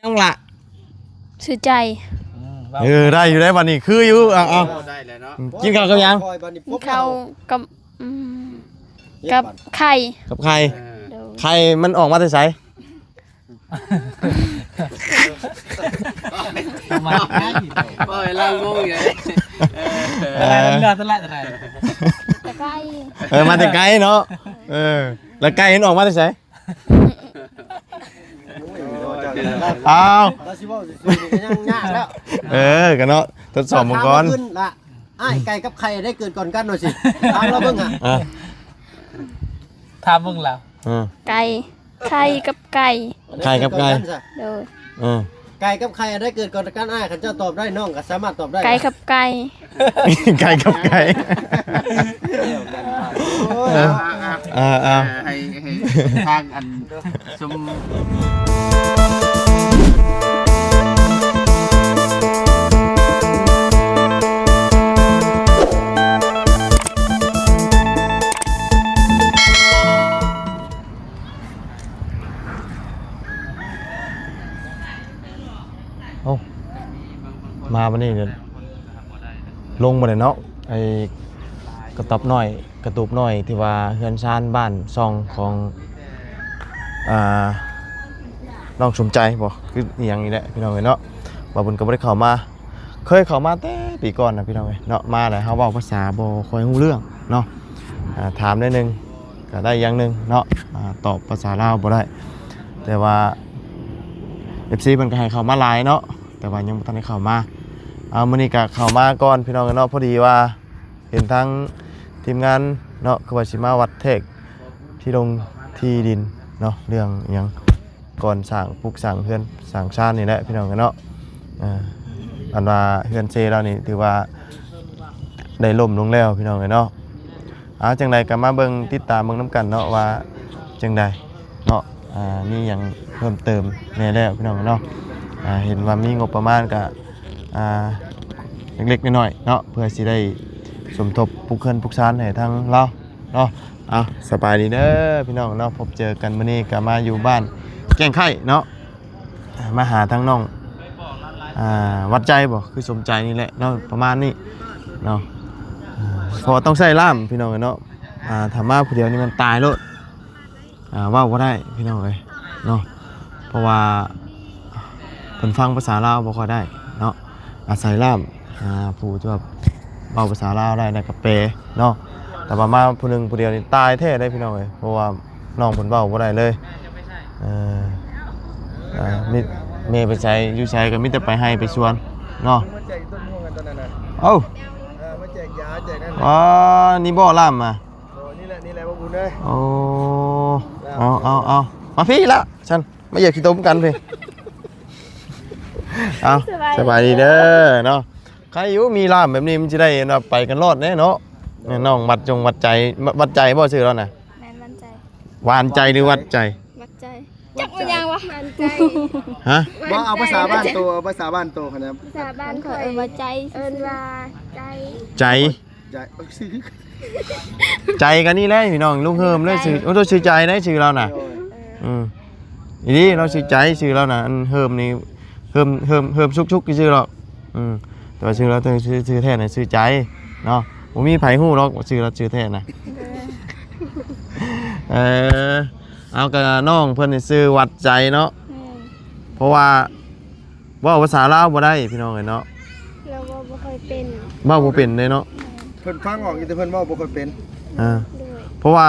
ยังละ ชื่อใจ ได้อยู่ได้วันนี้คืออยู่เอาได้แล้วเนาะ กินข้าวกับยัง เขากับกับไข่ กับใคร เดี๋ยว ใครมันออกมาแต่ไส มาบ่อยเรางงอยู่ อะไรเลือดอะไร แต่ไข่ มาแต่ไกลเนาะแล้วไกลเห็นออกมาแต่ไสอ้าว เราสิว่าสิยังยากแล้ว กันเนาะทดสอบมังกร ขึ้นละอ้ายไก่กับไข่ได้เกิดก่อนกันหน่อยสิทางเราเบิ่งอ่ะ ทำมึงแล้ว ไก่ไข่กับไก่ ไข่กับไก่ เดี๋ยว ไก่กับไข่ได้เกิดก่อนกันอ้ายคันเจ้าตอบได้น้องก็สามารถตอบได้ ไก่กับไก่ ไก่กับไก่ โอ้ย ให้ทางอันซุม มาวันนี้เดี๋ยวลงมาเลยเนาะไอ้กระต๊อบน้อยกระตูบน้อยที่ว่าเฮือนชานบ้านซองของน้องสมใจบ่คืออหย่างนี้แหละพี่น้องเอ้ยเนาะบ่าบุญก็บ่ได้เข้ามาเคยเข้ามาแต่ปีก่อนนะพี่น้องเอ้ยเนาะมาแล้วเฮาเว้าภาษาบ่ค่อยรู้เรื่องเนาะถามได้นึงก็ได้อย่างนึงเนาะตอบภาษาลาวบ่ได้แต่ว่า FC มันก็ให้เข้ามาหลายเนาะแต่ว่ายังบ่ทันได้เข้ามามื้อนี้ก็เข้ามาก่อนพี่น้องเนาะพอดีว่าเห็นทั้งทีมงานเนาะคือว่าสิมาวัดเทกที่ลงที่ดินเนาะเรื่องหยังก่อนสร้างปลูกสร้างเฮือนสร้างชาตินี่แหละพี่น้องเนาะอันว่าเฮือนเซเรานี่ถือว่าได้ล่มลงแล้วพี่น้องเนาะจังใดก็มาเบิ่งติดตามเบิ่งนํกันเนาะว่าจังใดเนาะมีหยังเพิ่มเติมแน่แล้วพี่น้องเนาะเห็นว่ามีงบประมาณก็เล็กๆน้อยๆเนาะเพื่อสิได้สมทบปลูกเขื่อนปลูกชานให้ทางเราเนาะสบายดีเด้อพี่น้องเนาะพบเจอกันมื้อนี้ก็มาอยู่บ้านแก้งไข่เนาะมาหาทางน้องวัดใจบ่คือสมใจนี่แหละเนาะประมาณนี้เนาะเพอต้องใช้ล่ามพี่น้องเนาะถ้ามาผู้เดียวนี่มันตายโลดเว้าบ่ได้พี่น้องเอ้ยเนาะเพราะว่าเพิ่นฟังภาษาลาวบ่ค่อยได้เนาะอาศัยล่ามผู้ที่ว่าเว้าภาษาลาวได้แล้วก็แปลเนาะแต่ว่ามาผู้หนึงผู้เดียวนี่ตายแท้ได้พี่น้องเอ้ยเพราะว่าน้องเพิ่นเว้าบ่ได้เลยมีแม่ไปใช้อยู่ใช้ก็มีแต่ไปให้ไปชวนเนาะมาแจกต้นม่วงกันตอนนั้นน่ะ เอ้า มาแจกยาแจกนั่น นี่บ่ล่ามมา นี่แหละบ่บุญเอ้ย โอ้เอามาพี่ละฉันไม่อยากขี้ต้มกันพี่เอาสบายดีเด้อเนาะใครอยู่มีล่ามแบบนี้มันจะได้ไปกันรอดแน่เนาะน้องวัดใจบ่ชื่อแล้วน่ะ แมนวันใจ หวานใจหรือวัดใจ วัดใจจักมันยังวะวันใจ ฮะ บ่เอาภาษาบ้านโตเอาภาษาบ้านโตครับ ภาษาบ้านเขาเอิ้นว่าใจเอิ้นว่าใจ ใจ ใจซื้อ ใจกันนี่แหละพี่น้องลุงเฮิมเลยชื่อโอ้ตัวชื่อใจได้ชื่อเราน่ะอีนี่เราชื่อใจชื่อเราน่ะอันเฮิมนี่เฮิมชุกชื่อเราแต่ว่าชื่อเราต้องชื่อแท้น่ะชื่อใจเนาะผมมีไผฮู้หรอกชื่อเราชื่อแท้น่ะเอากับน้องเพิ่นนี่ชื่อวัดใจเนาะเพราะว่าเว้าภาษาลาวบ่ได้พี่น้องเอ้ยเนาะ เราบ่เคยเป็น เว้าบ่เป็นเลยเนาะ เพิ่นฟังออกอยู่แต่เพิ่นเว้าบ่ค่อยเป็น ด้วย เพราะว่า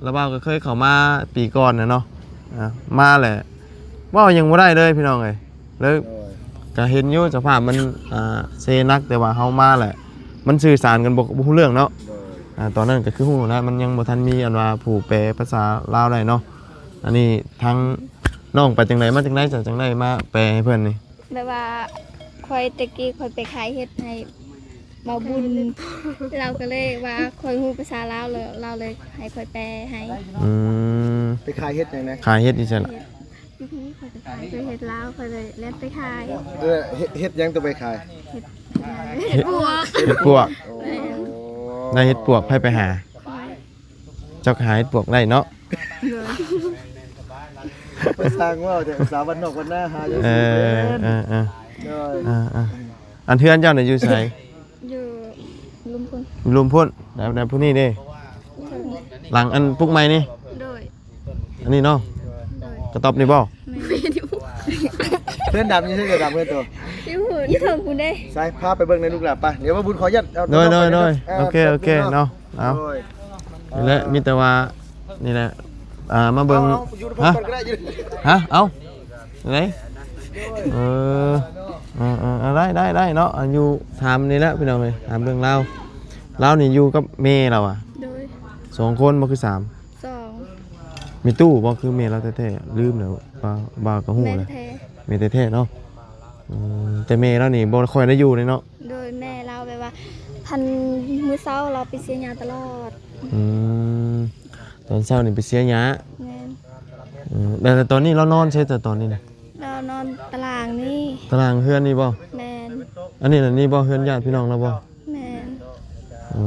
ระบ้าก็เคยเข้ามาปีก่อนนะเนาะมาแหละว่ายังบ่ได้เลยพี่น้องเอ้ยแล้วก็เห็นอยู่สภาพมันเซนักแต่ว่าเฮามาแหละมันสื่อสารกันบ่รู้เรื่องเนาะตอนนั้นก็คือฮู้นะมันยังบ่ทันมีอันว่าผู้แปลภาษาลาวได้เนาะอันนี้ทั้งน้องไปจังไดมาจังไดจังไดมาแปลให้เพิ่นนี่ แบบว่าคอยตะกี้คอยไปขายเฮ็ดให้มาบุญเราก็เลยว่าคอยฮู้ภาษาลาวเลยเราเลยให้คอยแปลให้ ไปขายเฮ็ดจังได๋ ขายเฮ็ดอีซั่นล่ะ คอยไปขายไปเฮ็ดลาวคอยเลยเล่นไปขาย เฮ็ดยังตัวไปขาย เฮ็ดบวก เฮ็ดปวกได้เฮ็ดปวกให้ไปหาเจ้าก็หาเฮ็ดปวกได้เนาะ เพิ่น สร้างว่าแต่สาววันนอกวันหน้าหาอยู่ เอ เป็น อเออ โดย อันเทือนเจ้าน่ะอยู่ไส อยู่ลุมพล ลุมพุ่นแล้วผู้นี้เด้หลังอันปุกใหม่นี่ โดย อันนี้เนาะ โดย กระต๊อบนี่บ่ ไม่อยู่ เพื่อนดำนี่ใช่เกิดดำเพื่อนตัว อยู่ที่เถิงคุณได้ ใช่พาไปเบิ่งในลูกหลานป่ะเดี๋ยวว่าบุญขอยัดเอา โดยโอเคเนาะเอา โดย นี่แหละมีแต่ว่านี่แหละมาเบิ่ง เอาอยู่ในพวก ฮะ คนก็ได้อยู่ ฮะเอาไหนเออได้เนาะอยู่ถามนี่แหละพี่น้องเอ้ยถามเรื่องเรานี่อยู่กับแม่เราอ่ะ โดย 2คนบ่คือ3 2 มีตู้บ่คือแม่เราแท้ๆลืมแล้วบ่าวก็ฮู้ แม่ เลย แท้ แม่แท้ๆเนาะแต่แม่เรานี่บ่ค่อยได้อยู่เลยเนาะ โดยแม่เราแบบว่าทันมื้อเช้าเราไปเสียยาตลอด ตอนเช้านี่ไปเสียหยา แม่น แต่ตอนนี้เรานอนใช่แต่ตอนนี้นะ เรานอนตารางนี่ ตารางเฮือนนี่บ่ แม่น อันนี้น่ะนี่บ่เฮือนญาติพี่น้องเราบ่ แม่น อ๋อ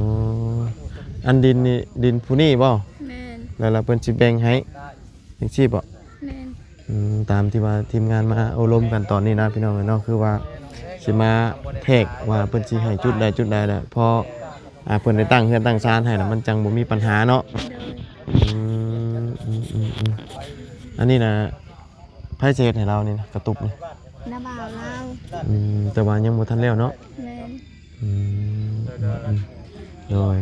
อันดินนี่ดินผู้นี้บ่ แม่น แล้วเราเพิ่นสิแบ่งให้จังซี่บ่ แม่น ตามที่ว่าทีมงานมาอบรมกันตอนนี้นะพี่น้องเนาะคือว่าสิมาแทกว่าเพิ่นสิให้จุดใดแหละพอเพิ่นได้ตั้งเฮือนตั้งศาลให้แล้วมันจังบ่มีปัญหาเนาะ โดย อันนี้นะไพ่เศษให้เรานี่นะกระตุกนี่ น้าบ่าวเรา แต่ว่ายังบ่ทันแล้วเนาะ แม่น โดย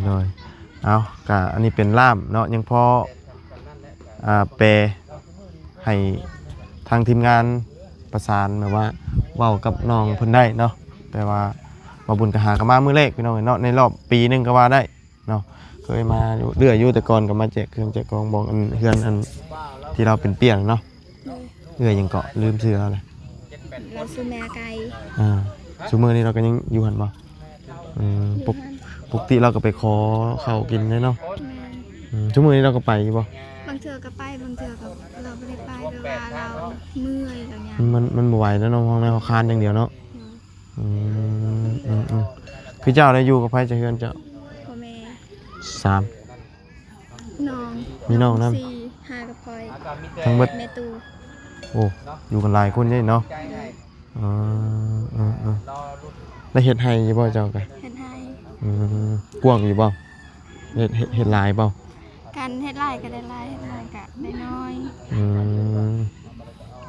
เอากะอันนี้เป็นล่ามเนาะยังพอแปลให้ทางทีมงานประสานแบบว่าเว้ากับน้องเพิ่นได้เนาะแต่ว่าบ่บุญก็หากันมามื้อแรกพี่น้องเนาะในรอบปีหนึงก็ว่าได้เนาะเคยมาเรื่อยอยู่แต่ก่อนก็มาแจกเครื่องแจกกองบอกอันเฮือนอันที่เราเป็นเปียกเนาะ โดย ยังเกาะลืมชื่อแล้วเลย เราซื้อแม่ไก่ ซุมื้อนี้เราก็ยังอยู่หั่นบ่ปกติเราก็ไปขอข้าวกินเนาะ แม่น ซุมื้อนี้เราก็ไปอยู่บ่ บางเทื่อก็ไปบางเทื่อก็เราไม่ได้ไปเพราะว่าเราเมื่อยอะไรเงี้ย มันบ่ไหวแล้วเนาะห้องในเขาคานอย่างเดียวเนาะคือเจ้าได้อยู่กับไผจะเฮือนเจ้า พ่อแม่ 3 น้อง มีน้องนำ สี่ห้ากับพลอย ทั้งเบิด แม่ตู โอ้อยู่กันหลายคนใช่เนาะได้เฮ็ดให้อยู่บ่เจ้าก็ เฮ็ดให้ กว้างอยู่บ่เฮ็ดหลายบ่ การเฮ็ดไร่ก็ได้ไร่เฮ็ดไร่ก็ได้น้อย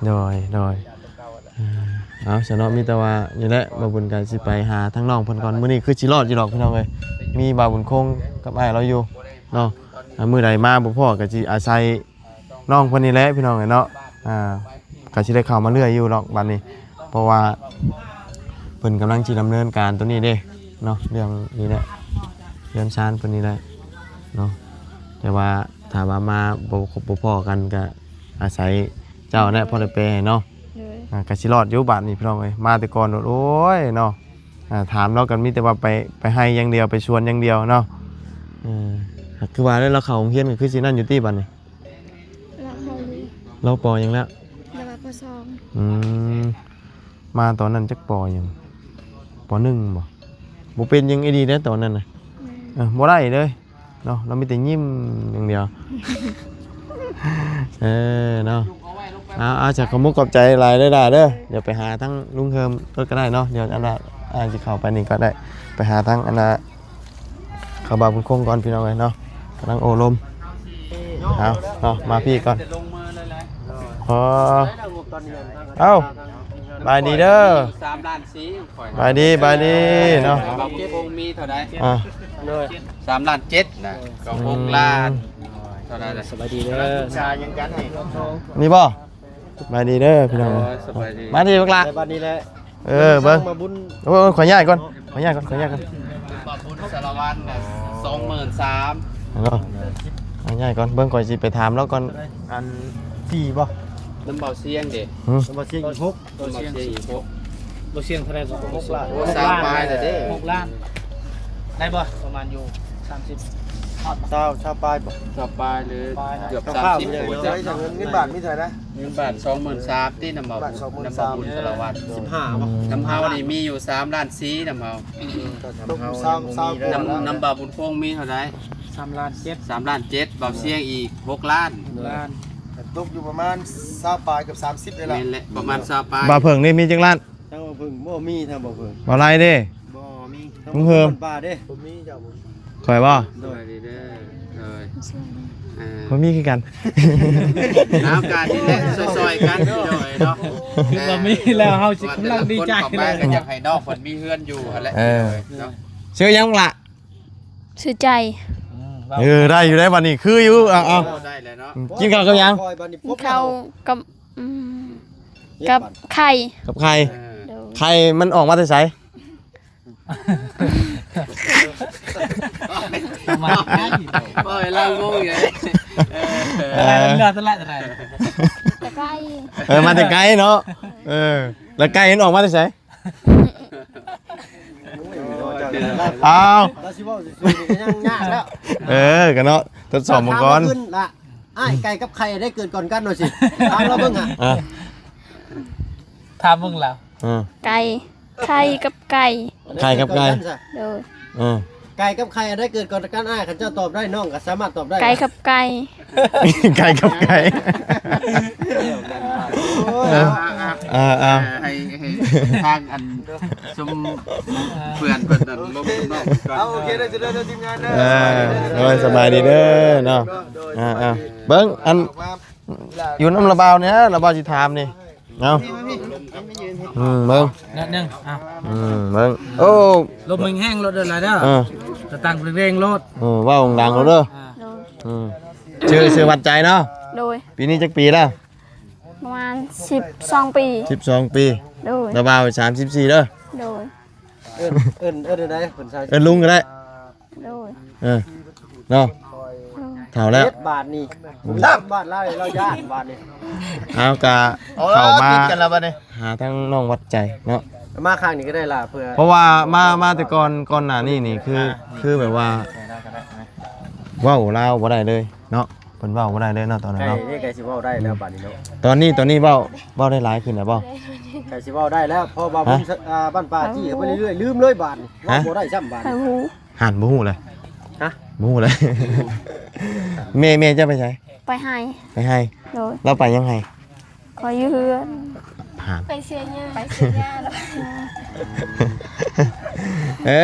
โดยเอาสนอมีแต่ว่านี่แหละบ่บุญกันสิไปหาทั้งน้องเพิ่นก่อนมื้อนี้คือสิรอดอยู่ดอกพี่น้องเอ้ยมีบ่าวบุญคงกับอ้ายเราอยู่เนาะมื้อใดมาบ่พอก็สิอาศัยน้องเพิ่นนี่แหละพี่น้องเอ้ยเนาะก็สิได้เข้ามาเรื่อยอยู่ดอกบัดนี้เพราะว่าเพิ่นกำลังสิดำเนินการตัวนี้เด้เนาะเรื่องนี้แหละเรื่องชานเพิ่นนี่แหละเนาะแต่ว่าถ้าว่ามาบ่ครบบ่พอกันก็อาศัยเจ้าเนี่ยพอได้แปลให้เนาะ เลย กะสิรอดอยู่บาดนี้พี่น้องเอ้ยมาแต่ก่อนโอ้ยเนาะถามเรากันมีแต่ว่าไปให้อย่างเดียวไปชวนอย่างเดียวเนาะคือว่าแล้วเราเข้าโรงเรียนก็คือสินั่นอยู่ที่บัดนี้ เราเขารู้ เราปอหยังแล้ว แล้วว่าปสอง มาตอนนั้นจักปอหยังป1บ่เป็นหยังไอ้ดีเด้อตอนนั้นน่ะบ่ได้เลยเนาะเรามีแต่ยิ้มอย่างเดียวเนาะเอาจากขมุกขอบใจหลายเด้อเด้อเดี๋ยวไปหาทั้งลุงเฮิมก็ได้เนาะเดี๋ยวอันน่ะสิเข้าไปนี่ก็ได้ไปหาทั้งอันน่ะเขาบาบุญคงก่อนพี่น้องเอ้ยเนาะกำลังโอลมเอาเนาะมาพี่ก่อนพอเอ้าบายดีเด้อ 3 ล้านสีข่อย บายดีเนาะ บ่เก็บวงมีเท่าใด เลย 3 ล้าน7นะก็6 ล้านเท่าใดล่ะ สบายดีเด้อชายังกันนี่ นี่บ่บายดีเด้อพี่น้อง สบายดี มาที่บักละ ในบ้านนี้แหละ เบิ่ง มาบุญ โอ้ยขออนุญาตก่อนขออนุญาตก่อน บ่บุญสารวัตรน่ะ23,000 เนาะขออนุญาตก่อนเบิ่งก่อนสิไปถามแล้วก่อน อันพี่บ่ น้ำเบาเสียงเด้ สมาชิก6 น้ำเบาเสียงอีก6 บ่เสียงเท่าไหร่ก็ 6ล้าน โอ้3ปลายแล้วเด้ 6 ล้านได้บ่ประมาณอยู่30 ชาวปลายบ่ ต่อไปหรือเกือบ ข้าว 30 ๆเลย คน ใช้เงินบาทมีเท่าไหร่นะ เงินบาท23,000ที่น้ำเบา บาท น้ำเบาบุญสารวัตร 15บ่ น้ำเฮานี่มีอยู่3 ล้านสีน้ำเฮา น้ำเบาบุญโค้งมีเท่าไหร่ 3 ล้าน7 3 ล้าน7เบาเสียงอีก6 ล้าน ล้าน ต ตกอยู่ประมาณ20ปลายกับ30เลยล่ะ แม่นแหละประมาณ20ปลาย บ่เพิ่งนี่มีจังล้าน ทางบ่เพิ่งบ่มีทางบ่เพิ่ง บ่ไรเด้ บ่มี มึงเพิ่ม ป่าเด้ ข่อยบ่ โดยดีเด้อโดยบ่มีคือกัน น้ำการนี่แหละซอยๆกันโดยเนาะ บ่มีแล้วเฮาสิกำลังดีใจ เล เลย ย ก็อยากให้น้องเพิ่นมีเฮือนอยู่หั่นแหละเนาะ ชื่อยังล่ะ ชื่อใจ ได้อยู่ได้วันนี้คืออยู่เอา ได้แล้วเนาะ กินข้าวกับยัง คอยบัดนี้ปุ๊บ เขากับกับไข่ กับใคร โดย ใครมันออกมาแต่ไส ประมาณนั้น โอ้ยเรางงอยู่ อะไรเลือดตะละอะไร แต่ไข่ มาแต่ไกลเนาะแล้วไกลเห็นออกมาแต่ไสอ้าว เราสิเว้าสิๆนี่ก็ยังยากแล้ว กันเนาะทดสอบมังกร ขึ้นละอ้ายไก่กับไข่ได้เกิดก่อนกันหน่อยสิถามเราเบิ่งอ่ะ ถามมึงแล้ว ไก่ไข่กับไก่ ไข่กับไก่ โดย ไก่กับไข่ได้เกิดก่อนกันอ้ายคันเจ้าตอบได้น้องก็สามารถตอบได้ ไก่กับไก่ ไก่กับไก่ โอ้ย ให้ทางอันซุมเพื่อนเพิ่นนั่นลบนอกก่อน เอาโอเคได้จะได้ทีมงานเด้อ โดยสบายดีเด้อเนาะเบิ้งอันอยู่น้ำระบาวเนี่ยระบาวจิถามนี่เอาเบิ้ง นิดนึงอ้าว เบิ้งโอ้ ลมมึงแห้งรถเดินอะไรเด้อจะตั้งเร่งรถ ว่าองดังเราเด้อ โดย ชื่อวัดใจเนาะ โดย ปีนี้จักปีแล้ว ประมาณ12 ปี 12 ปี โดย ระบาว34เด้อ โดย เอิ้นได้เพิ่นใส่ ลุงก็ได้ โดย เนาะเท่าแล้ว 7 บาทนี่บาทเราญาติบาทนี่ เอากะเข้ามาหาทั้งน้องวัดใจเนาะ มาข้างนี้ก็ได้ล่ะเพื่อ เพราะว่ามาแต่ก่อนหน้านี่นี่คือแบบว่าว้าวลาวบ่ได้เลยเนาะเพิ่นเว้าบ่ได้เลยเนาะตอนนั้น ไก่ เนาะ นี่ไก่สิเว้าได้แล้วบาทนี้เนาะ ตอนนี้เว้าได้หลายขึ้นแล้วบ่ ไก่สิเว้าได้แล้วพอบาบุญบ้านป่าจี้ไปเรื่อยๆลืมเลยบาทนี่ว่าบ่ได้ซ้ำบาท ไข่ นี่ หู หันบ่ฮู้เลย ฮะ บ่ฮู้เลย แม่จะไปไส ไปให้ ไปให้ โดย เราไปยังไง ขอยืเฮือน หัน ไปเสียหญ้าไปเสียหญ้าแล้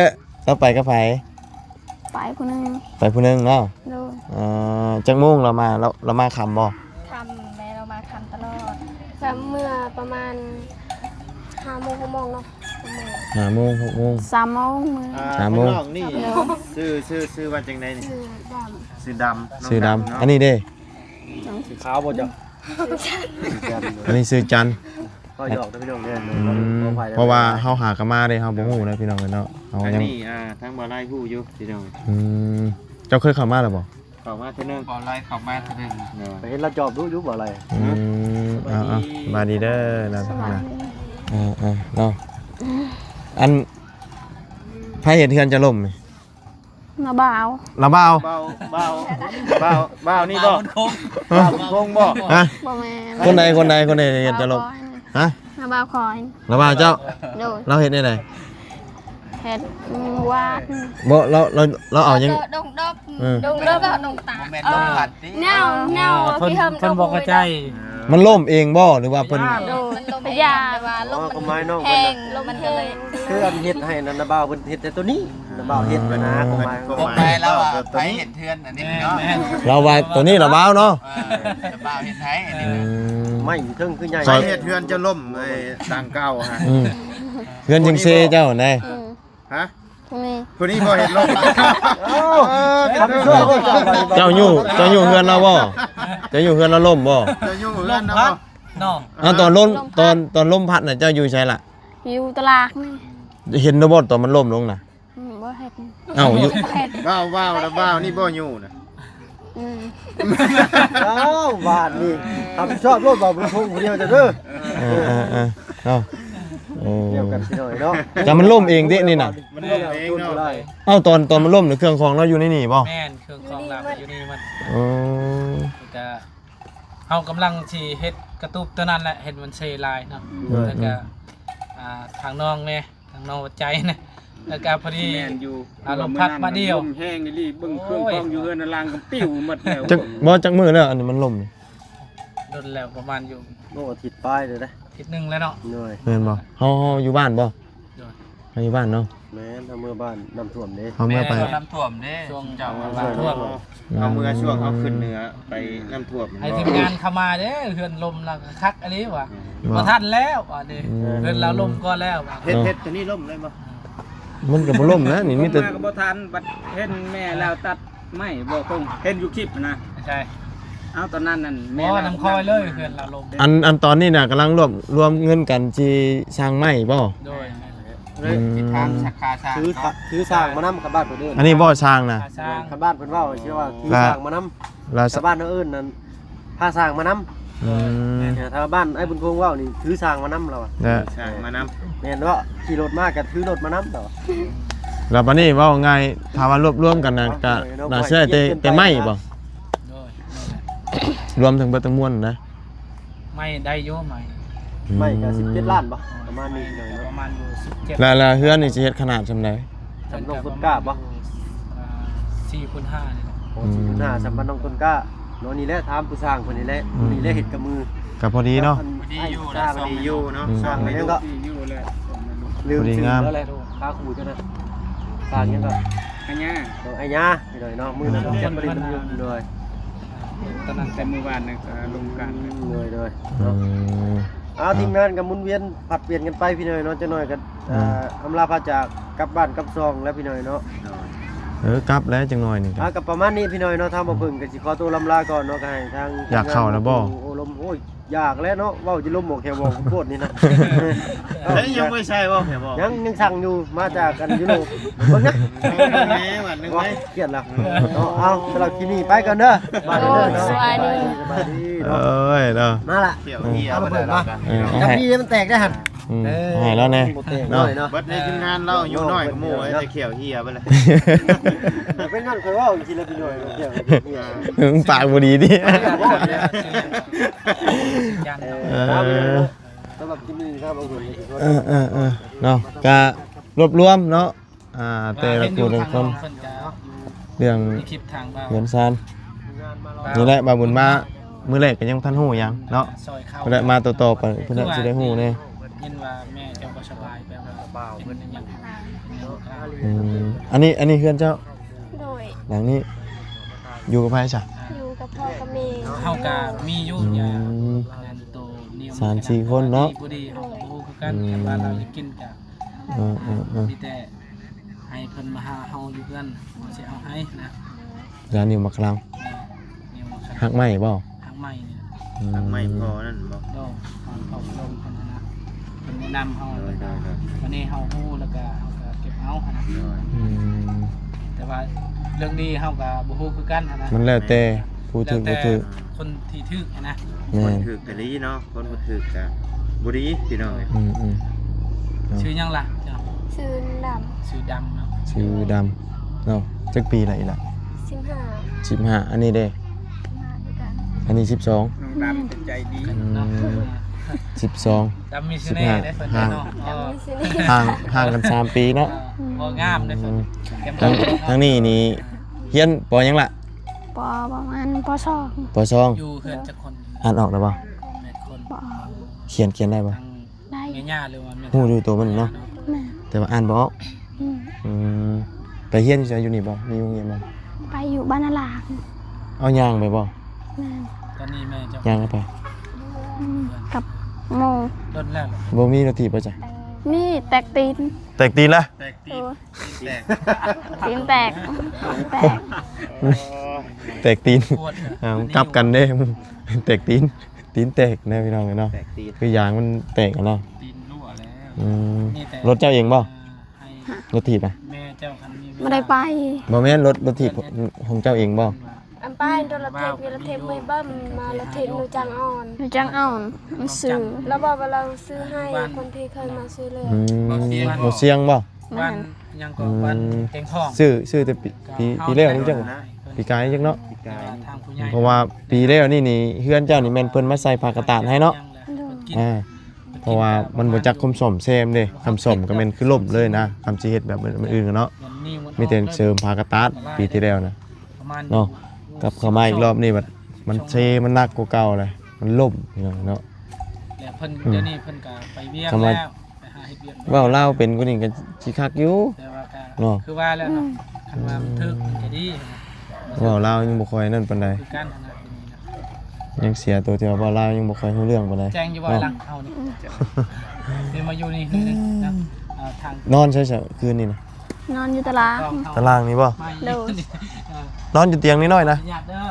ว เราไปกับไผ ไปผู้นึง ไปผู้หนึงเนาะ โดย จักโมงเรามาค่ำบ่ ทำแม่เรามาทำตลอดเมื่อประมาณ5 โมง 6 โมงเนาะ 5โมง6โมง 3 โมงมื้อ 3โมง นี่ซื้อว่าจังได๋นี่ คือดำ ซื้อดำ ชื่อดำอันนี้เด้ สีขาวบ่จ้ะ อันนี้ชื่อจัน ก็หยอกได้พี่น้องเด้อ เพราะว่าเฮาหากนมาเด้เฮาบ่ฮู้นะพี่น้องเนาะเฮา อัน ยัง นี้ทั้งบ่ไล่ฮู้อยู่พี่น้อง เจ้าเคยเข้ามาแล้วบ่ เข้ามาเทื่อนึงบ่ไล่เข้ามาเทื่อนึงเนาะ ไปเห็นเราจอบดูอยู่บ่อะไร สบายดีเด้อนะ สบาย เนาะอันไผเห็นเฮือนจะล่มนี่ มาบ่าว ละบ่าว เบานี่บ่คงบ่ ฮะ บ่แม่ คนใดเห็นจะล่มฮะ มาบ่าวคอย ละบ่าวเจ้า โดย เราเห็นได้ได เฮ็ดวาด บ่เราเอายัง ดงก็ดงตา แม่นลมพัดติ แนว เพิ่นบอกเข้าใจ มันล่มเองบ่หรือว่าเพิ่น โดนพยาว่าลม ก็ไม้น้อง แห้งลมมันก็เลย คืออันเฮ็ดให้นันบ่าวเพิ่นเฮ็ดแต่ตัวนี้นันบ่าวเฮ็ดไปนะก็ไม้ บ่ไปแล้วไปเห็นเทือนอันนี้เนาะ เราว่าตัวนี้ละบ่าวเนาะ จะบ่าวเห็นไทยอันนี้ ไม่ถึงคือใหญ่ ซอย เฮ็ดเทือนจะล่มไอ้ดังเก่าฮะ เพื่อนจังเซเจ้าไหน ฮะ ตรงนี้ คนนี้บ่เห็นล่ม เจ้าอยู่เฮือนเราบ่เจ้าอยู่เฮือนเราล่มบ่ จะอยู่ ล เฮือน ม นะ พั บ่ ดน้อง ตอนล่มตอนล่มพัดน่ะเจ้าอยู่ใช่ล่ะ อยู่ตลาดนี่ เห็นบ่ตอนมันล่มลงน่ะ บ่เฮ็ด เอ้าอยู่ เฮ็ด ว้าวแล้วว้าวนี่บ่อยู่นะ อ้าวบาทนี่ทำชอบรถบ่าวบุญพงษ์คนเดียวจะเด้อ เอ้า เดียวกันพี่น้อยเนาะ แต่มันล่มเองเด้นี่น่ะ มันล่มเองเนาะ เอ้าตอนมันล่มเนี่ยเครื่องของเราอยู่ในนี่บ่ แม่นเครื่องของเราอยู่นี่มัน อ๋อ ก็เฮากำลังสิเฮ็ดกระตุบตัวนั้นแหละเฮ็ดมันเซลายเนาะแล้วก็ทางน้องแม่ทางน้องหัวใจนะแล้วก็พอดี แม่นอยู่ ลมพัดมาเดียว ลมแห้งนี่รีบเบิ่งเครื่องกองอยู่เฮือนลางก็ปิ้วหมดแล้ว จักบ่จักมือแล้วอันนี้มันล่มนี่ นแล้วประมาณอยู่ โอ้อาทิตย์ปลายเลยนะ อาทิตย์หนึงแล้วเนาะ เหนื่อย แม่นบ่เฮาอยู่บ้านบ่ โดย เฮาอยู่บ้านเนาะ แม่นทำเมื่อบ้านน้ำท่วมเด้ เฮาเมื่อไป น้ำท่วมเด้ ช่วง เจ้า น้ำท่วม เอาเมื่อช่วงเขาขึ้นเหนือไปน้ำท่วม ให้ทีมงานเข้ามาเด้เฮือนลมแล้วก็คักอันนี้ว่ะบ่ทันแล้วว่ะนี่เฮือนเราลมก่อนแล้วว่ะ เฮ็ดตัวนี้ล่มเลยบ่ มันก็บ่ล่มนะนี่มีแต่ มาก็บ่ทันบัดเห็นแม่แล้วตัดไม้บ่คงเห็นอยู่คลิปนะ ใช่ เอาตอนนั้นนั่น บ่น้ำคอยเลยเฮือนเราลม อันตอนนี้น่ะกำลังรวมเงินกันที่สร้างไม้บ่ โดย เลยทิศทางชักคาชา ถือสร้างมานำกับบ้านเพิ่นเอิ้น อันนี้บ่สร้างนะ สร้าง กับบ้านเพิ่นเว้าชื่อว่าถือสร้างมานำ แล้ว กับบ้านเอิ้นนั่นพาสร้างมานำ อืม ถ้าบ้านไอ้บุญคงเว้านี่ถือสร้างมานำแล้วอ่ะ แล้ว ช่างมาน แม่นว่าขี่รถมาก็ถือรถมานำต่อ แล้วบัดนี้เว้าง่ายถ้าว่ารวมกันน่ะก็น่าสิได้แต่ไม้บ่ โดย รวมถึงเบิดทั้งมวลนะ ไม่ได้อยู่ไหม ไม่ก็17ล้านบ่ประมาณนี้หน่อย ป เนาะ ระมาณอยู่17 แล้วเฮือนนี่สิเฮ็ดขนาดซำใด สำนองต้นกล้าบ่ 4x5นี่แหละ โอ้สิหน้าสำบ้านน้องต้นกล้าเนาะนี่แหละถามผู้สร้างเพิ่นนี่แหละนี่แหละเฮ็ดกับมือ ก็พอดีเนาะ ำดีอยู่นะดีอยู่เนาะสร้าง อัน ให้ นี้ ดู ก็ ที่อยู่เลย ลืม พอดี ชื่อง าม แล้วแหละค่าครูเจ้านะสร้างยังก็ อันเนี้ย ไอ้ยาไปหน่อยเนาะมือนั้นเจ็บบ่ได้ลืมเลย ตอนนั้นแต่มื้อวานน่ะก็ลงกัน เลยเลย อื เนาะ ม ทีมงานกับหมุนเวียนผัดเปลี่ยนกันไปพี่หน่อยเนาะจะหน่อยกันอำลาพาจากกลับบ้านกลับซองแล้วพี่หน่อยเนาะ กลับแล้วจังหน่อยนี่ก็ กับประมาณนี้พี่หน่อยเนาะทางบ่เพิ่งก็สิขอตัวลำลาก่อนเนาะก็ให้ทาง อยากเข้าแล้วบ่ โอ้ลมโอ้ยอยากแล้วเนาะเว้าจะลมบอกแค่บอกโคตรนี่นะ แล้วยังไม่ใช่บ่เห็นบ่ ยังสั่งอยู่มาจากกันยุโรปเบิ่งนะ แม่วันนึงไหม เครียดแล้วเนาะเอาสำหรับคลิปนี้ไปก่อนเด้อบ้านเด้อเนาะ สวัสดี สวัสดี เอ เนาะ ้ยเด้อ มาละ เกี่ยวเหี้ย เอา บ่ ระ ได้ เบิด แล้ มาว กัน ให้ จับพี่มันแตกได้หั่น ให้แล้วแน่ บ่แตกน้อยเนาะ เบิดในทีมงานเราอยู่น้อยกับหมู่ไอ้เขียวเหี้ยไปเลย เป็นงั้นค่อยเว้าอีกทีละพี่หน่อยเนาะเดี๋ยว มึงปากบ่ดีดิ ยัน เอาไปเลยเนาะสำหรับคลิปนี้ครับเอาเงินไปก่อน เนาะก็รวบรวมเนาะแต่ละคนละคน เพิ่นจะ เรื่อง มีคลิปทางบ้าน เงินซานนี่แหละบาบุญมามื้อแรกก็ยังทันฮู้หยังเนาะ ซอยเข้า เพิ่นได้มาต่อๆไปเพิ่นน่ะสิได้ฮู้แน่ ยินว่าแม่เจ้าบ่สบายแบบว่าเป็นอยัง อันนี้เฮือนเจ้า โดย หลังนี้อยู่กับไผจ้ะ อยู่กับพ่อกับแม่ เฮาก็มีอยู่อย่าอันนั้นโตนิว สามสี่คนเนาะ บ่ดีเฮาก็บ่ฮู้คือกันแต่ว่าเราจะกินก็ มีแต่ให้เพิ่นมาหาเฮาอยู่เพื่อนเฮาสิเอาให้นะ ร้านนิวมักลัง นี่มาครับ หักไม้บ่ หักใหม่เนี่ย ทำไมพอนั่นบ่ ดอกเอาลมกันนะเพิ่นแนะนำเฮาแล้วก็วันนี้เฮาฮู้แล้วก็เฮาก็เก็บเอานะ อืม แต่ว่าเรื่องนี้เฮาก็บ่ฮู้คือกันนะ มันแล้วแต่ผู้ถือ แล้ว ผู้ แต่ ถือ คนที่ถือนะ แม่ คน น ถือกะลีเนาะคนบ่ถือกะบ่ดีพี่น้อง ชื่อหยังล่ะเจ้า ชื่อด ชื่อดำเนาะ ชื่อดำเนาะจักปีละอีล่ะ ำ15 15อันนี้เด้ ด้วยกัน อันนี้12 น้องดำเป็นใจดี เนาะ 12 ดำมีเสน่ห์ได้เพิ่นเนาะ มีสินี่ ห่างกัน3ปีเนาะ บ่งามได้เพิ่นเก็บ ทั้งนี้นี่เฮียนปอหยังล่ะ ปอประมาณปสอง ปอซอง อยู่เฮือนจักคน อ่านออกได้บ่ 8คน ปอ เขียนได้บ่ ทาง ได้ แม่ย่าหรือว่าแม่ ฮู้อยู่ตัวมันเนาะ แม่ แต่ว่าอ่านบ่ออก อืม อืมไปเฮียนอยู่นี่บ่มีโรงเรียนบ่ ไปอยู่บ้านนาลาก เอาย่างไปบ่ แม่ ตอนนี้แม่เจะ ย่างไป กับโม โดนแล้วเหรอ บ่มีรถถีบป่ะจ๊ะ มีแตกตีน แตกตีนละ แตกตี เออ แตก ตีนแตกแตก แตกตีน ปวดเหรอ เอากลับกันเด้ แตกตีนตีนแตกนะพี่น้องเนาะ แตกตี คือยางมันแตกอะเนาะ ตีนรั่วแล้ว อืม นี่แต่ รถเจ้าเองบ่ ให้ รถถีบอ่ะ แม่เจ้าคันนี้ ไม่ได้ไป บ่แม่นรถถีบของเจ้าเองบ่ อันป้ายโดนละเทปมีละเทปไม่เบิ้มมาละเทปนูจังอ่อน อยู่จังอ่อนมันสื่อ แล้วบอกว่าเราซื้อให้คนที่เคยมาซื้อเลย อืมบ่เสียงบ่ วันยังก็วันเต็งท้อง ซื้อแต่ปีแล้วนี่จังปีกายจังเนาะ ทางผู้ใหญ่ เพราะว่าปีแล้วนี่เฮือนเจ้านี่แม่นเพิ่นมาใส่ผ้ากระตาดให้เนาะ อ่าเพราะว่ามันบ่จักคมสมแซมเด้คำสมก็แม่นคือล่มเลยนะคำสิเฮ็ดแบบอื่นๆเนาะมีแต่เสริมผ้ากระตาดปีที่แล้วนะ ประมาณ เนาะกลับเข้ามาอีกรอบนี่บัดมันเซมันหนักกว่าเก่าเลย มันล่มพี่น้องเนาะ แล้วเพิ่นเดี๋ยวนี้เพิ่นก็ไปเวียง ทำไม แล้วไปหาเฮ็ดเวียง เว้าลาวเป็นกว่านี้ก็สิคักอยู่ แต่ว่าก็ เนาะ คือว่าแล้วเนาะคันว่ามันถึกมันจะดีนะ เว้าลาวยังบ่ค่อยนั่นปานใด คือการขนาดนี้นะ ยังเสียตัวที่ว่าเว้าลาวยังบ่ค่อยรู้เรื่องปานใด แจ้งอยู่ว่าหลังเฮานี่เดี๋ยวมาอยู่นี่นิดนึงนะทาง นอนใช่ๆคืนนี้นะ นอนอยู่ตาราง ตารางนี้บ่ มา โดย นอนอยู่เตียงนิดหน่อยนะ อยากเด้อ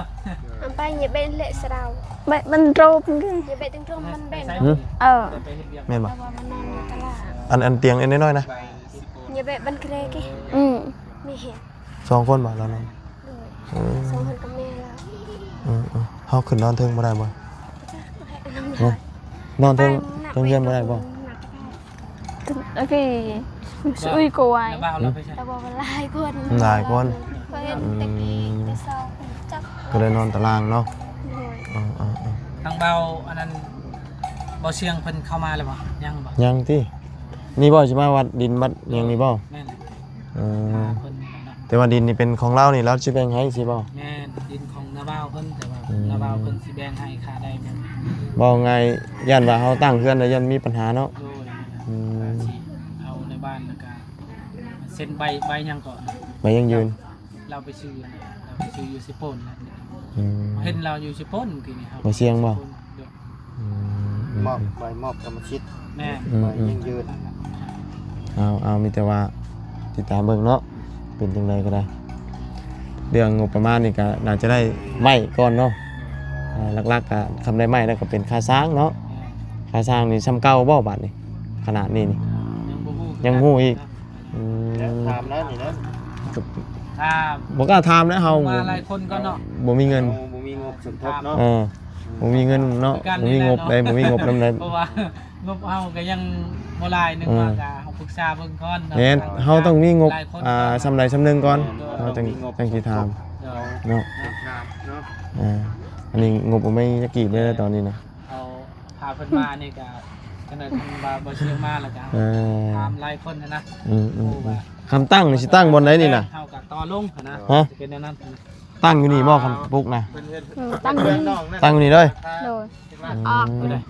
อันไปอย่าเป็นเละสะดาว มันโรบมันก็ อย่าเป็นตึงตรงมันเป็น เออ ไปเฮ็ดเวียง แม่นบ่ แต่ว่ามันนอนอยู่ตลาด อันเตียงนิดหน่อยนะ อย่าเป็นบันเครกิ อืม ไม่เห็น สองคนบ่แล้วนอน เลย เออ สองคนกับแม่แล้ว เฮาขึ้นนอนเทิงบ่ได้บ่ น้ำ เนาะนอนเทิงเรือนบ่ได้บ่ โอเคอุ้ยกวย แล้วบ้านเราไปใช้ แต่ว่ามันหลายคน หลายคน เคยเห็นตะกี้แต่สองจับ ก็เลยนอนตารางเนาะ เลย ทางเบาอันนั้นเบาเชียงเพิ่นเข้ามาแล้วบ่ยังบ่ ยังตินี่บ่สิมาวัดดินวัดหยังนี่บ่ แม่น เออ เพิ่นเนาะ แต่ว่าดินนี่เป็นของเรานี่เราสิแบ่งให้สิบ่ แม่นดินของนาบ่าวเพิ่นแต่ว่า อืม นาบ่าวเพิ่นสิแบ่งให้ค่าได้บ่ บ่ไงย่านว่าเฮาตั้งเฮือนแล้วย่านมีปัญหาเนาะ โดย อืม สิเอาในบ้านแล้วก็เซ็นใบหยังก่อน ไปยังยืน เราไปซื้อนะเราไปซื้ออยู่สิโปนนะ อืม เห็นเราอยู่สิโปนคือนี่ครับ บ่เสี่ยงบ่ เดี๋ยว อื มอบใบมอบกรรมสิทธิ์ แม่ อื ใบ มอืม ยังยืน เอามีแต่ว่าติดตามเบิ่งเนาะเป็นจังไดก็ได้ เรื่องงบประมาณนี่ก็น่าจะได้ไม้ก่อนเนาะหลักๆก็ทำได้ไม้แล้วก็เป็นค่าสร้างเนาะค่าสร้างนี่ซ้ำเก่าบ่บาดนี่ขนาดนี้นี่ ยังบ่ฮู้ ยังฮู้อีก อืม ถามนะนี่นะ ถ้า บ่กล้าถามนะเฮา มาหลายคนก็เนาะ บ่มีเงิน บ่มีงบสมทบเนาะ บ่มีเงินเนาะบ่มีงบได้บ่มีงบนำได้ เพราะว่างบเฮาก็ยังบ่หลายนึงว่าก็เฮาปรึกษาเบิ่งก่อนเนาะ แม่นเฮาต้องมีงบ หลายคน สำใดสำหนึงก่อนเฮาจังสิถาม เดี๋ยว เนาะ เนาะ อันนี้งบบ่ไม่จักกีบเลยนะตอนนี้นะ เอาพาเพิ่นมานี่ก็จังได๋เพิ่นว่าบ่เชื่อมาแล้วก็ เออ ถามหลายคนนะ คำตั้งนี่สิตั้งบนไหนนี่น่ะ เฮาก็ต่อลงนะ ฮะ จะเป็นแนวนั้นนะ ตั้งอยู่นี่บ่คำปลุกนะ ตั้ง เพื่ นี่ อนน้องนั่น ตั้งอยู่นี่เลย โดย อืม ก็ได้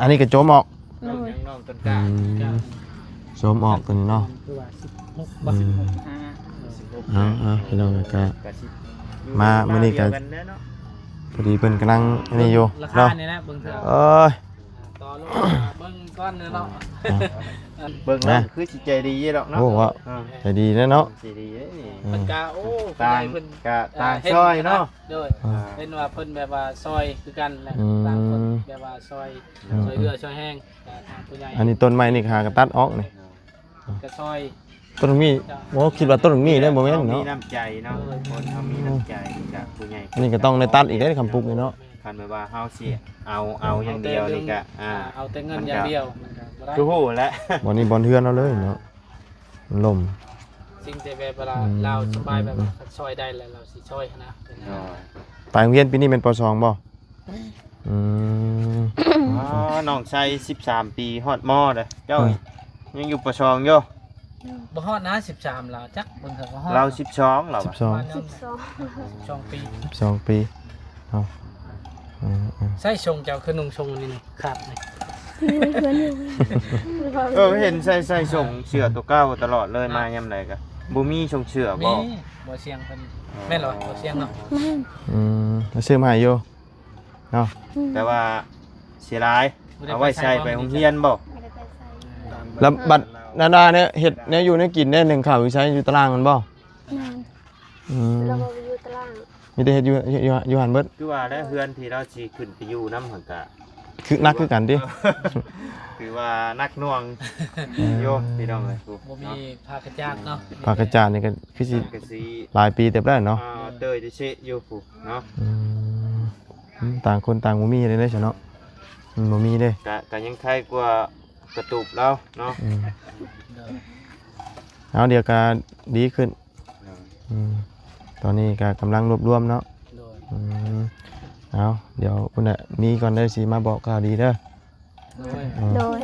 อันนี้ก็โจมออก โดย น้องต้น อื กล้าม โจมออกตัวนี้เนาะ คือว่า16 อื บ่ มเอาพี่น้องก็ กะสิ มามื้อนี้ก็ เดียวเนาะ พอดีเพิ่นกำลังนี่อยู่ ราคา เนาะ นี่นะเบิ่งเถอะ เอ้ย ต่อลงเบิ่งก้อนเนื้อเนาะ เบิ่งแล้วคือสิใจดีดอกเนาะ โอ้ว่า อ่า ใจดีนะเนาะ ใจดีเด้นี่ เพิ่นกะโอ้ ต่าง เพิ่น กะต่างซอยเนาะ โดย อ่า เห็นว่าเพิ่นแบบว่าซอยคือกันแหละ อืม ต่างคนแบบว่าซอยซอยเรือซอยแห้งแต่ทางผู้ใหญ่ อันนี้ต้นไม้นี่หากระตัดออกนี่ ก็ซอย ต้นมีบ่คิดว่าต้นมีได้บ่แม่น มี เนาะ น้ำใจเนาะคนเขามีน้ำใจจากผู้ใหญ่ อันนี้ก็ต้องได้ตัดอีกได้คำปลุกนี่เนาะ คันแบบว่าเฮาสิเอาอย่างเดียวนี่ก็เอาแต่เงินอย่างเดียวมันก็บ่ได้ คือฮู้แหล้ว บ่นี้บ่เทือนเอาเลยเนาะมันล่ม สิ่งที่แบบเวลาเราสบายแบบว่าซอยได้แล้วเราสิซอยนะเป็นแนว ไปโรงเรียนปีนี้เป็นป .2 บ่อืม อ๋อน้องชาย13 ปีฮอดมอเด้อเจ้ายังอยู่ประชองอยู่ บ่ฮอดนะ13แล้วจักเบิ่งเถอะว่าฮอด เรา12เราอะ 12 12ปี 12 ปีเอาใส่ชงเจ้าคือนุ่งชงนี่นี่ครับนี่ เห็นใส่ส่งเสื้อตัวเก่าตลอดเลยมายามใดก็บ่มีส่งเสื้อ มี บ่ บ่เสียงเพิ่นแม่นเหรอบ่เสียงเนาะ แล้วซื้อมาให้อยู่เนาะ แต่ว่าเสียดายเอาไว้ใช้ไปโรงเรียนบ่ ไม่ได้ไปใส่ แล้วบัดนาดาเนี่ยเฮ็ดเนี่ยอยู่เนี่ยกินเนี่ยหนึ่งข้าวอยู่ใช้อยู่ตารางมันบ่ นาน อืม เราไปอยู่ตาราง มีแต่เฮ็ดอยู่หันเบิด คือว่าแล้วเฮือนที่เราสิขึ้นไปอยู่นำหั่นก็ คือนักคือกันติ คือว่านักหน่วงโยมพี่น้องเอ้ย บ่มีภาคจารเนาะ ปากกระจานนี่ก็คือสิ ก็สิ หลายปีเต็มแล้วเนาะ เตยจะเชะอยู่ผู้เนาะ ต่างคนต่างบ่มีเลยเด้อเนาะบ่มีเด้ ก็ยังใครกว่ากระตุบแล้วเนาะ เอาเดี๋ยวก็ดีขึ้นตอนนี้ก็กำลังรวบรวมเนาะ โดย เอาเดี๋ยวคุณน่ะมีก่อนได้สิมาบอกข่าวดีเด้อ โดย โดย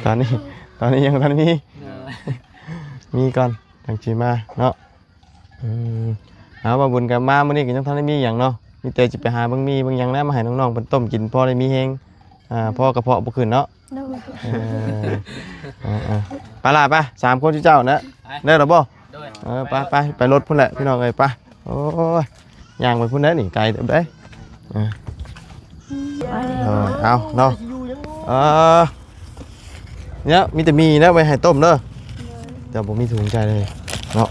ตอนนี้ยังทันมี โดย มีก่อนจังสิมาเนาะเอาบ่าบุญกับมามื้อนี้ก็ยังทันได้มีหยังเนาะ มีแต่สิไปหาเบิ่งมีเบิ่งหยังนะมาให้น้องๆเพิ่นต้มกินพอได้มีแฮงพอกระเพาะบ่ขึ้นเนาะ โดย ไปล่ะไป3คนเจ้านะได้แล้วบ่ โดย ไปรถพุ่นแหละพี่น้องเอ้ยไปโอ้ยย่างไปพุ่นได้นี่ไกลเด้อเด้เอาเนาะเนี่ยมีแต่มีนะไว้ให้ต้มเด้อแต่บ่มีถุงใจเลยเนาะ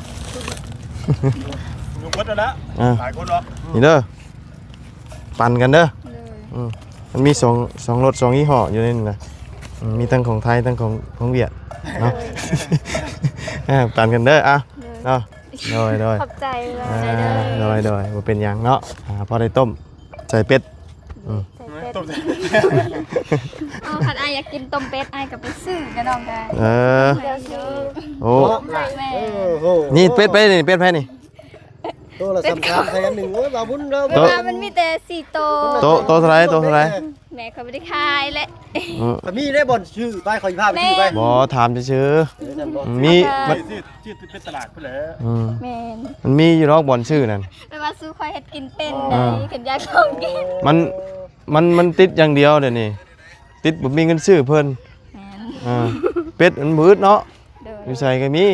อยู่วัดแล้วหลายคนเนาะ นี่เด้อปั่นกันเด้อ เลย มันมีสองรถ2ยี่ห้ออยู่ในนี่นะมีทั้งของไทยทั้งของเวียดเนาะ ปั่นกันเด้อเนาะโดย ขอบใจเลย โดยบ่เป็นหยังเนาะพอได้ต้มใส่เป็ด ใส่เป็ดเอาคันอายอยากกินต้มเป็ดอายก็ไปซื้อก็น้องได้ เดี๋ยวสิ โอ้ แม่ นี่เป็ดไปนี่เป็ดไปนี่ ตัวละ3,000ใส่กัน1โอ้ยบ่าวบุญเด้อ เวลามันมีแต่4โต โตเท่าไหร่ แม่เขาไม่ได้ขายแหละ ก็มีได้บ่อนชื่อไปขอสิพาไปชื่อไป บ่ถามซื่อๆมีมัน ชื่อเป็นตลาดพุ่นแหละ แม่น มันมีอยู่รอกบ่อนชื่อนั่น ไปว่าซื้อคอยเฮ็ดกินเป็นได้ขันอยากลองกิน มันติดอย่างเดียวเดี๋ยวนี้ติดบ่มีเงินซื้อเพิ่น แม่น เป็ดมันมืดเนาะ เด้อ อยู่ใส่ก็มี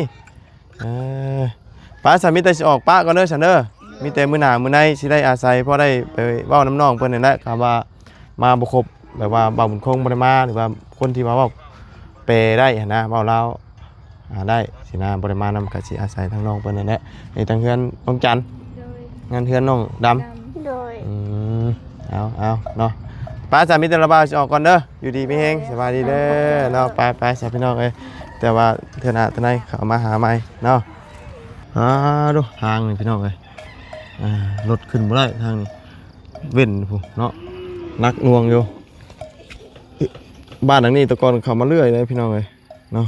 ป้าสามีแต่สิออกป้าก่อนเด้อฉันเด้อมีแต่มื้อหน้ามื้อในสิได้อาศัยพอได้ไปเว้าน้ำน้องเพิ่นนั่นแหละครับว่ามาบ่ครบแบบว่าบ่าวบุญคงบ่ได้มาหรือว่าคนที่มาเว้าแปลได้หันนะเว้าลาวได้สินะบ่ได้มานำก็สิอาศัยทางน้องเพิ่นนั่นแหละในทางเฮือนน้องจันทร์ โดย งานเฮือนน้องดำ โดย เอาเนาะป้าสามีแต่ละบ่าวสิออกก่อนเด้ออยู่ดีมีแฮงสบายดีเด้อเนาะไปสาพี่น้องเอ้ยแต่ว่าเทื่อหน้าเทื่อไหนเข้ามาหาใหม่เนาะดูทางนี่พี่น้องเอ้ยรถขึ้นบ่ได้ทางนี้เว้นพุ่นเนาะนักหน่วงอยู่บ้านหลังนี้แตะกอนเข้ามาเรื่อยเลยพี่น้องเอ้ยเนาะ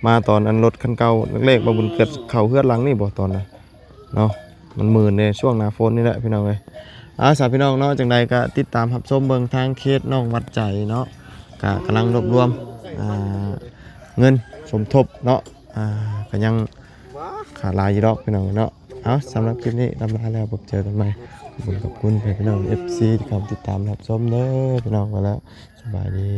มาตอนอันรถคันเก่าเลขบ่บุญเกิดเข้าเฮือนหลังนี่บ่ตอนนั้นเนาะมันมื่นในช่วงหน้าฝนนี่แหละพี่น้องเอ้ยสาวพี่น้องเนาะจังใดก็ติดตามรับชมเบิ่งทางเขตน้องวัดใจเนาะก็กำลังรวบรวมเงินสมทบเนาะก็ยังขาดหลายอยู่ดอกพี่น้องเนาะสำหรับคลิปนี้ลำลาแล้วพบเจอกันใหม่ขอบคุณพี่น้อง FC ที่เข้ามาติดตามรับชมเด้อพี่น้องมาแล้วสบายดี